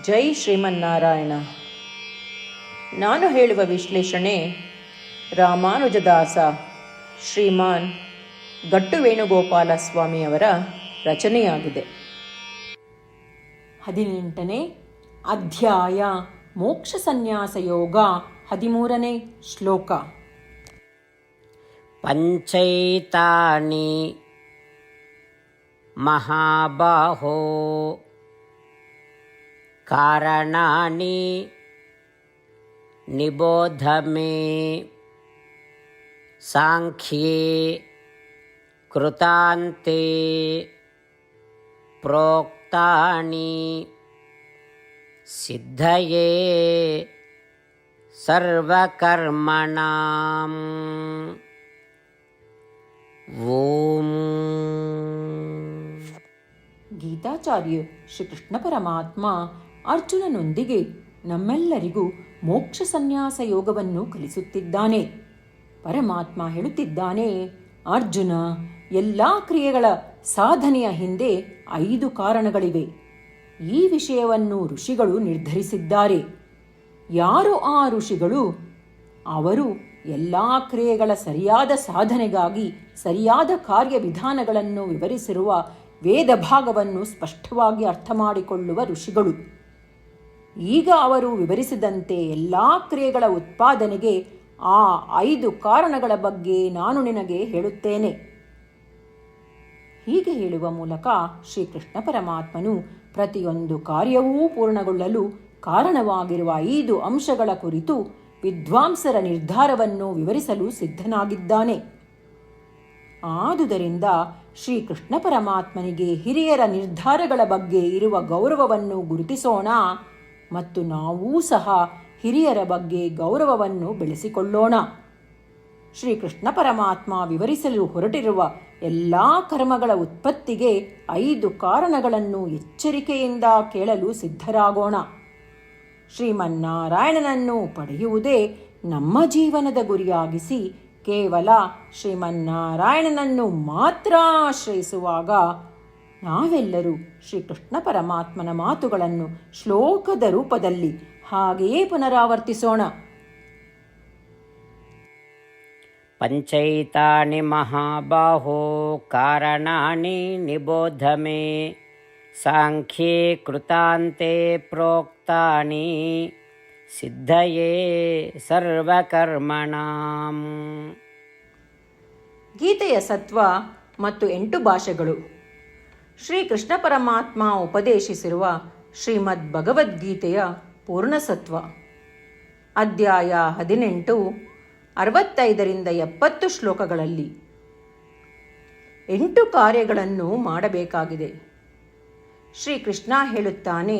ಜೈ ಶ್ರೀಮನ್ನಾರಾಯಣ. ನಾನು ಹೇಳುವ ವಿಶ್ಲೇಷಣೆ ರಾಮಾನುಜದಾಸ ಶ್ರೀಮಾನ್ ಗಟ್ಟು ವೇಣುಗೋಪಾಲ ಸ್ವಾಮಿಯವರ ರಚನೆಯಾಗಿದೆ. 18ನೇ ಅಧ್ಯಾಯ ಮೋಕ್ಷ ಸನ್ಯಾಸ ಯೋಗ. 13ನೇ ಶ್ಲೋಕ. ಪಂಚೈತಾನಿ ಮಹಾಬಾಹೋ ಕಾರಣಾನಿ ನಿಬೋಧ ಮೇ ಸಾಂಖ್ಯೇ ಕೃತಾಂತೆ ಪ್ರೋಕ್ತಾನಿ ಸಿದ್ಧಯೇ ಸರ್ವಕರ್ಮಣಾಂ. ಓಂ. ಗೀತಾಚಾರ್ಯ ಶ್ರೀಕೃಷ್ಣ ಪರಮಾತ್ಮ ಅರ್ಜುನನೊಂದಿಗೆ ನಮ್ಮೆಲ್ಲರಿಗೂ ಮೋಕ್ಷ ಸನ್ಯಾಸ ಯೋಗವನ್ನು ಕಲಿಸುತ್ತಿದ್ದಾನೆ. ಪರಮಾತ್ಮ ಹೇಳುತ್ತಿದ್ದಾನೆ, ಅರ್ಜುನ, ಎಲ್ಲ ಕ್ರಿಯೆಗಳ ಸಾಧನೆಯ ಹಿಂದೆ 5 ಕಾರಣಗಳಿವೆ. ಈ ವಿಷಯವನ್ನು ಋಷಿಗಳು ನಿರ್ಧರಿಸಿದ್ದಾರೆ. ಯಾರು ಆ ಋಷಿಗಳು? ಅವರು ಎಲ್ಲ ಕ್ರಿಯೆಗಳ ಸರಿಯಾದ ಸಾಧನೆಗಾಗಿ ಸರಿಯಾದ ಕಾರ್ಯವಿಧಾನಗಳನ್ನು ವಿವರಿಸಿರುವ ವೇದ ಭಾಗವನ್ನು ಸ್ಪಷ್ಟವಾಗಿ ಅರ್ಥ ಮಾಡಿಕೊಳ್ಳುವ ಋಷಿಗಳು. ಈಗ ಅವರು ವಿವರಿಸಿದಂತೆ ಎಲ್ಲ ಕ್ರಿಯೆಗಳ ಉತ್ಪಾದನೆಗೆ ಆ 5 ಕಾರಣಗಳ ಬಗ್ಗೆ ನಾನು ನಿನಗೆ ಹೇಳುತ್ತೇನೆ. ಹೀಗೆ ಹೇಳುವ ಮೂಲಕ ಶ್ರೀಕೃಷ್ಣ ಪರಮಾತ್ಮನು ಪ್ರತಿಯೊಂದು ಕಾರ್ಯವೂ ಪೂರ್ಣಗೊಳ್ಳಲು ಕಾರಣವಾಗಿರುವ 5 ಅಂಶಗಳ ಕುರಿತು ವಿದ್ವಾಂಸರ ನಿರ್ಧಾರವನ್ನು ವಿವರಿಸಲು ಸಿದ್ಧನಾಗಿದ್ದಾನೆ. ಆದುದರಿಂದ ಶ್ರೀಕೃಷ್ಣ ಪರಮಾತ್ಮನಿಗೆ ಹಿರಿಯರ ನಿರ್ಧಾರಗಳ ಬಗ್ಗೆ ಇರುವ ಗೌರವವನ್ನು ಗುರುತಿಸೋಣ ಮತ್ತು ನಾವೂ ಸಹ ಹಿರಿಯರ ಬಗ್ಗೆ ಗೌರವವನ್ನು ಬೆಳೆಸಿಕೊಳ್ಳೋಣ. ಶ್ರೀಕೃಷ್ಣ ಪರಮಾತ್ಮ ವಿವರಿಸಲು ಹೊರಟಿರುವ ಎಲ್ಲ ಕರ್ಮಗಳ ಉತ್ಪತ್ತಿಗೆ 5 ಕಾರಣಗಳನ್ನು ಎಚ್ಚರಿಕೆಯಿಂದ ಕೇಳಲು ಸಿದ್ಧರಾಗೋಣ. ಶ್ರೀಮನ್ನಾರಾಯಣನನ್ನು ಪಡೆಯುವುದೇ ನಮ್ಮ ಜೀವನದ ಗುರಿಯಾಗಿಸಿ ಕೇವಲ ಶ್ರೀಮನ್ನಾರಾಯಣನನ್ನು ಮಾತ್ರ ಆಶ್ರಯಿಸುವಾಗ ನಾವೆಲ್ಲರೂ ಶ್ರೀಕೃಷ್ಣ ಪರಮಾತ್ಮನ ಮಾತುಗಳನ್ನು ಶ್ಲೋಕದ ರೂಪದಲ್ಲಿ ಹಾಗೆಯೇ ಪುನರಾವರ್ತಿಸೋಣ. ಪಂಚೈತಾನಿ ಮಹಾಬಾಹೋ ಕಾರಣಾನಿ ನಿಬೋಧ ಮೇ ಸಾಂಖ್ಯೇ ಕೃತಾಂತೆ ಪ್ರೋಕ್ತಾನಿ ಸಿದ್ಧಯೇ ಸರ್ವಕರ್ಮಣಾಂ. ಗೀತೆಯ ಸತ್ವ ಮತ್ತು 8 ಭಾಷೆಗಳು. ಶ್ರೀಕೃಷ್ಣ ಪರಮಾತ್ಮ ಉಪದೇಶಿಸಿರುವ ಶ್ರೀಮದ್ ಭಗವದ್ಗೀತೆಯ ಪೂರ್ಣಸತ್ವ. ಅಧ್ಯಾಯ 18, 65ರಿಂದ 70 ಶ್ಲೋಕಗಳಲ್ಲಿ 8 ಕಾರ್ಯಗಳನ್ನು ಮಾಡಬೇಕಾಗಿದೆ. ಶ್ರೀಕೃಷ್ಣ ಹೇಳುತ್ತಾನೆ,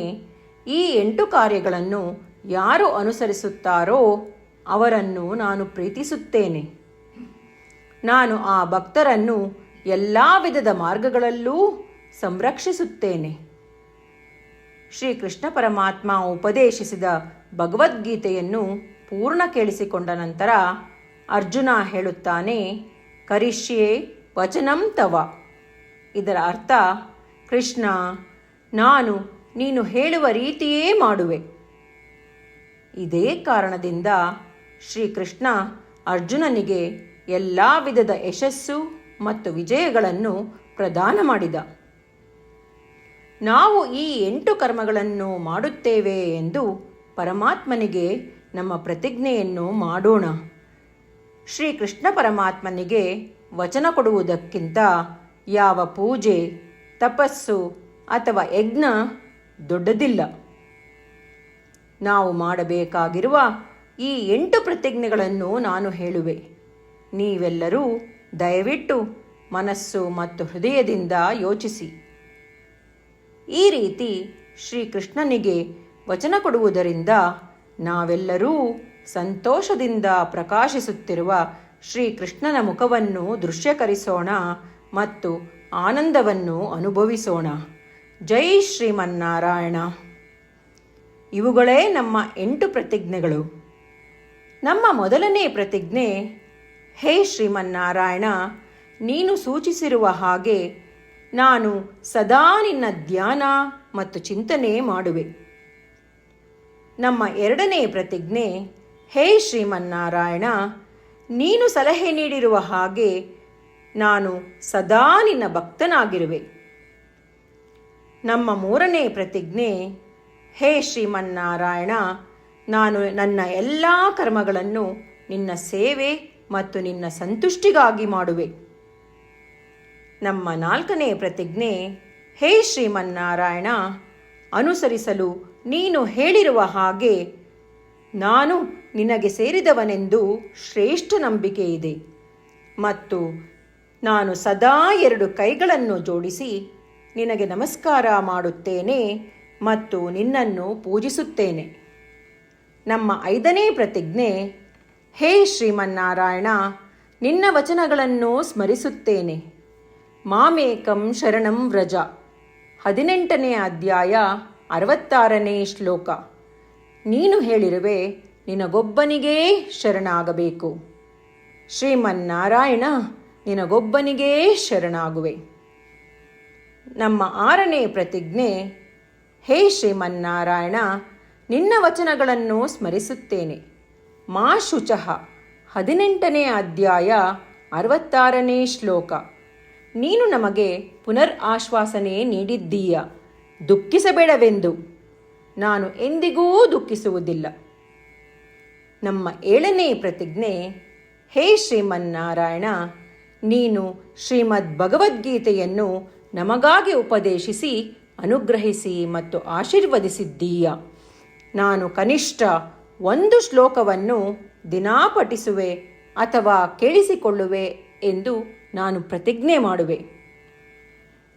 ಈ 8 ಕಾರ್ಯಗಳನ್ನು ಯಾರು ಅನುಸರಿಸುತ್ತಾರೋ ಅವರನ್ನು ನಾನು ಪ್ರೀತಿಸುತ್ತೇನೆ. ನಾನು ಆ ಭಕ್ತರನ್ನು ಎಲ್ಲ ವಿಧದ ಮಾರ್ಗಗಳಲ್ಲೂ ಸಂರಕ್ಷಿಸುತ್ತೇನೆ. ಶ್ರೀಕೃಷ್ಣ ಪರಮಾತ್ಮ ಉಪದೇಶಿಸಿದ ಭಗವದ್ಗೀತೆಯನ್ನು ಪೂರ್ಣ ಕೇಳಿಸಿಕೊಂಡ ನಂತರ ಅರ್ಜುನ ಹೇಳುತ್ತಾನೆ, ಕರಿಷ್ಯೆ ವಚನಂ ತವ. ಇದರ ಅರ್ಥ, ಕೃಷ್ಣ, ನಾನು ನೀನು ಹೇಳುವ ರೀತಿಯೇ ಮಾಡುವೆ. ಇದೇ ಕಾರಣದಿಂದ ಶ್ರೀಕೃಷ್ಣ ಅರ್ಜುನನಿಗೆ ಎಲ್ಲ ವಿಧದ ಯಶಸ್ಸು ಮತ್ತು ವಿಜಯಗಳನ್ನು ಪ್ರದಾನ ಮಾಡಿದ. ನಾವು ಈ 8 ಕರ್ಮಗಳನ್ನು ಮಾಡುತ್ತೇವೆ ಎಂದು ಪರಮಾತ್ಮನಿಗೆ ನಮ್ಮ ಪ್ರತಿಜ್ಞೆಯನ್ನು ಮಾಡೋಣ. ಶ್ರೀಕೃಷ್ಣ ಪರಮಾತ್ಮನಿಗೆ ವಚನ ಕೊಡುವುದಕ್ಕಿಂತ ಯಾವ ಪೂಜೆ, ತಪಸ್ಸು ಅಥವಾ ಯಜ್ಞ ದೊಡ್ಡದಿಲ್ಲ. ನಾವು ಮಾಡಬೇಕಾಗಿರುವ ಈ 8 ಪ್ರತಿಜ್ಞೆಗಳನ್ನು ನಾನು ಹೇಳುವೆ. ನೀವೆಲ್ಲರೂ ದಯವಿಟ್ಟು ಮನಸ್ಸು ಮತ್ತು ಹೃದಯದಿಂದ ಯೋಚಿಸಿ. ಈ ರೀತಿ ಶ್ರೀಕೃಷ್ಣನಿಗೆ ವಚನ ಕೊಡುವುದರಿಂದ ನಾವೆಲ್ಲರೂ ಸಂತೋಷದಿಂದ ಪ್ರಕಾಶಿಸುತ್ತಿರುವ ಶ್ರೀಕೃಷ್ಣನ ಮುಖವನ್ನು ದೃಶ್ಯಕರಿಸೋಣ ಮತ್ತು ಆನಂದವನ್ನು ಅನುಭವಿಸೋಣ. ಜೈ ಶ್ರೀಮನ್ನಾರಾಯಣ. ಇವುಗಳೇ ನಮ್ಮ 8 ಪ್ರತಿಜ್ಞೆಗಳು. ನಮ್ಮ ಮೊದಲನೇ ಪ್ರತಿಜ್ಞೆ, ಹೇ ಶ್ರೀಮನ್ನಾರಾಯಣ, ನೀನು ಸೂಚಿಸಿರುವ ಹಾಗೆ ನಾನು ಸದಾ ನಿನ್ನ ಧ್ಯಾನ ಮತ್ತು ಚಿಂತನೆ ಮಾಡುವೆ. ನಮ್ಮ ಎರಡನೇ ಪ್ರತಿಜ್ಞೆ, ಹೇ ಶ್ರೀಮನ್ನಾರಾಯಣ, ನೀನು ಸಲಹೆ ನೀಡಿರುವ ಹಾಗೆ ನಾನು ಸದಾ ನಿನ್ನ ಭಕ್ತನಾಗಿರುವೆ. ನಮ್ಮ ಮೂರನೇ ಪ್ರತಿಜ್ಞೆ, ಹೇ ಶ್ರೀಮನ್ನಾರಾಯಣ, ನಾನು ನನ್ನ ಎಲ್ಲ ಕರ್ಮಗಳನ್ನು ನಿನ್ನ ಸೇವೆ ಮತ್ತು ನಿನ್ನ ಸಂತುಷ್ಟಿಗಾಗಿ ಮಾಡುವೆ. ನಮ್ಮ ನಾಲ್ಕನೇ ಪ್ರತಿಜ್ಞೆ, ಹೇ ಶ್ರೀಮನ್ನಾರಾಯಣ, ಅನುಸರಿಸಲು ನೀನು ಹೇಳಿರುವ ಹಾಗೆ ನಾನು ನಿನಗೆ ಸೇರಿದವನೆಂದು ಶ್ರೇಷ್ಠ ನಂಬಿಕೆ ಇದೆ ಮತ್ತು ನಾನು ಸದಾ 2 ಕೈಗಳನ್ನು ಜೋಡಿಸಿ ನಿನಗೆ ನಮಸ್ಕಾರ ಮಾಡುತ್ತೇನೆ ಮತ್ತು ನಿನ್ನನ್ನು ಪೂಜಿಸುತ್ತೇನೆ. ನಮ್ಮ 5ನೇ ಪ್ರತಿಜ್ಞೆ, ಹೇ ಶ್ರೀಮನ್ನಾರಾಯಣ, ನಿನ್ನ ವಚನಗಳನ್ನು ಸ್ಮರಿಸುತ್ತೇನೆ. ಮಾಮೇಕಂ ಶರಣಂ ವ್ರಜ, 18ನೇ ಅಧ್ಯಾಯ 66ನೇ ಶ್ಲೋಕ. ನೀನು ಹೇಳಿರುವೆ, ನಿನಗೊಬ್ಬನಿಗೇ ಶರಣಾಗಬೇಕು. ಶ್ರೀಮನ್ನಾರಾಯಣ, ನಿನಗೊಬ್ಬನಿಗೇ ಶರಣಾಗುವೆ. ನಮ್ಮ 6ನೇ ಪ್ರತಿಜ್ಞೆ, ಹೇ ಶ್ರೀಮನ್ನಾರಾಯಣ, ನಿನ್ನ ವಚನಗಳನ್ನು ಸ್ಮರಿಸುತ್ತೇನೆ. ಮಾ ಶುಚಃ, 18ನೇ ಅಧ್ಯಾಯ 66ನೇ ಶ್ಲೋಕ. ನೀನು ನಮಗೆ ಪುನರ್ ಆಶ್ವಾಸನೆ ನೀಡಿದ್ದೀಯ, ದುಃಖಿಸಬೇಡವೆಂದು. ನಾನು ಎಂದಿಗೂ ದುಃಖಿಸುವುದಿಲ್ಲ. ನಮ್ಮ 7ನೇ ಪ್ರತಿಜ್ಞೆ, ಹೇ ಶ್ರೀಮನ್ನಾರಾಯಣ, ನೀನು ಶ್ರೀಮದ್ ಭಗವದ್ಗೀತೆಯನ್ನು ನಮಗಾಗಿ ಉಪದೇಶಿಸಿ ಅನುಗ್ರಹಿಸಿ ಮತ್ತು ಆಶೀರ್ವದಿಸಿದ್ದೀಯ. ನಾನು ಕನಿಷ್ಠ 1 ಶ್ಲೋಕವನ್ನು ದಿನಾ ಪಠಿಸುವೆ ಅಥವಾ ಕೇಳಿಸಿಕೊಳ್ಳುವೆ ಎಂದು ನಾನು ಪ್ರತಿಜ್ಞೆ ಮಾಡುವೆ.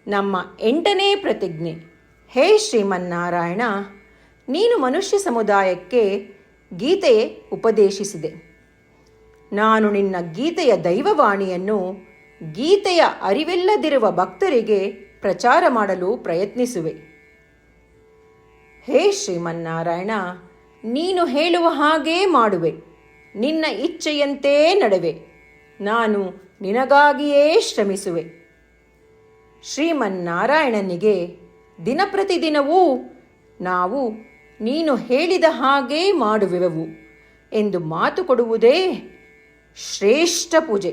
ನಮ್ಮ 8ನೇ ಪ್ರತಿಜ್ಞೆ, ಹೇ ಶ್ರೀಮನ್ನಾರಾಯಣ, ನೀನು ಮನುಷ್ಯ ಸಮುದಾಯಕ್ಕೆ ಗೀತೆ ಉಪದೇಶಿಸಿದೆ. ನಾನು ನಿನ್ನ ಗೀತೆಯ ದೈವವಾಣಿಯನ್ನು ಗೀತೆಯ ಅರಿವಿಲ್ಲದಿರುವ ಭಕ್ತರಿಗೆ ಪ್ರಚಾರ ಮಾಡಲು ಪ್ರಯತ್ನಿಸುವೆ. ಹೇ ಶ್ರೀಮನ್ನಾರಾಯಣ, ನೀನು ಹೇಳುವ ಹಾಗೇ ಮಾಡುವೆ. ನಿನ್ನ ಇಚ್ಛೆಯಂತೆ ನಡೆವೆ. ನಾನು ನಿನಗಾಗಿಯೇ ಶ್ರಮಿಸುವೆ. ಶ್ರೀಮನ್ನಾರಾಯಣನಿಗೆ ದಿನಪ್ರತಿದಿನವೂ ನಾವು ನೀನು ಹೇಳಿದ ಹಾಗೇ ಮಾಡುವೆವು ಎಂದು ಮಾತು ಕೊಡುವುದೇ ಶ್ರೇಷ್ಠ ಪೂಜೆ.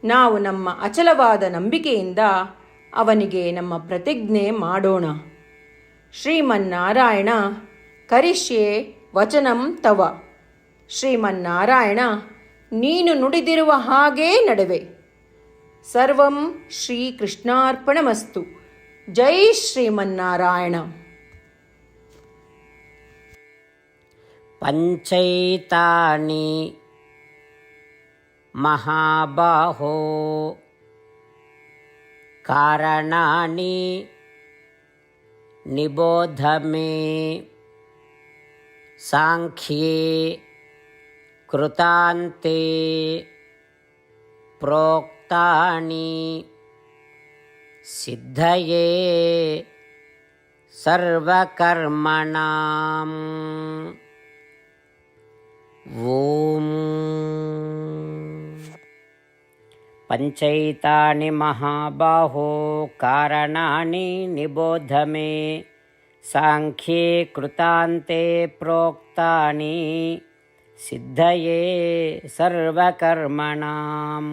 ನಾವು ನಮ್ಮ ಅಚಲವಾದ ನಂಬಿಕೆಯಿಂದ ಅವನಿಗೆ ನಮ್ಮ ಪ್ರತಿಜ್ಞೆ ಮಾಡೋಣ. ಶ್ರೀಮನ್ನಾರಾಯಣ, ಕರಿಷ್ಯೆ ವಚನಂ ತವ. ಶ್ರೀಮನ್ನಾರಾಯಣ, ನೀನು ನುಡಿದಿರುವ ಹಾಗೇ ನಡೆವೆ. ಸರ್ವಂ ಶ್ರೀಕೃಷ್ಣಾರ್ಪಣಮಸ್ತು. ಜೈ ಶ್ರೀಮನ್ನಾರಾಯಣ. ಪಂಚೈತಾನಿ ಮಹಾಬಾಹೋ ಕಾರಣಾನಿ ನಿಬೋಧ ಮೇ. ಸಾಂಖ್ಯೇ ಕೃತಾಂತೆ ಪ್ರೋಕ್ತಾನಿ ಸಿದ್ಧಯೇ ಸರ್ವಕರ್ಮಣಾಂ. ಓಂ. ಪಂಚೈತಾನಿ ಮಹಾಬಾಹೋ ಕಾರಣಾನಿ ನಿಬೋಧ ಮೇ. ಸಾಂಖ್ಯೇ ಕೃತಾಂತೆ ಪ್ರೋಕ್ತಾನಿ ಸಿದ್ಧಯೇ ಸರ್ವಕರ್ಮಣಾಂ.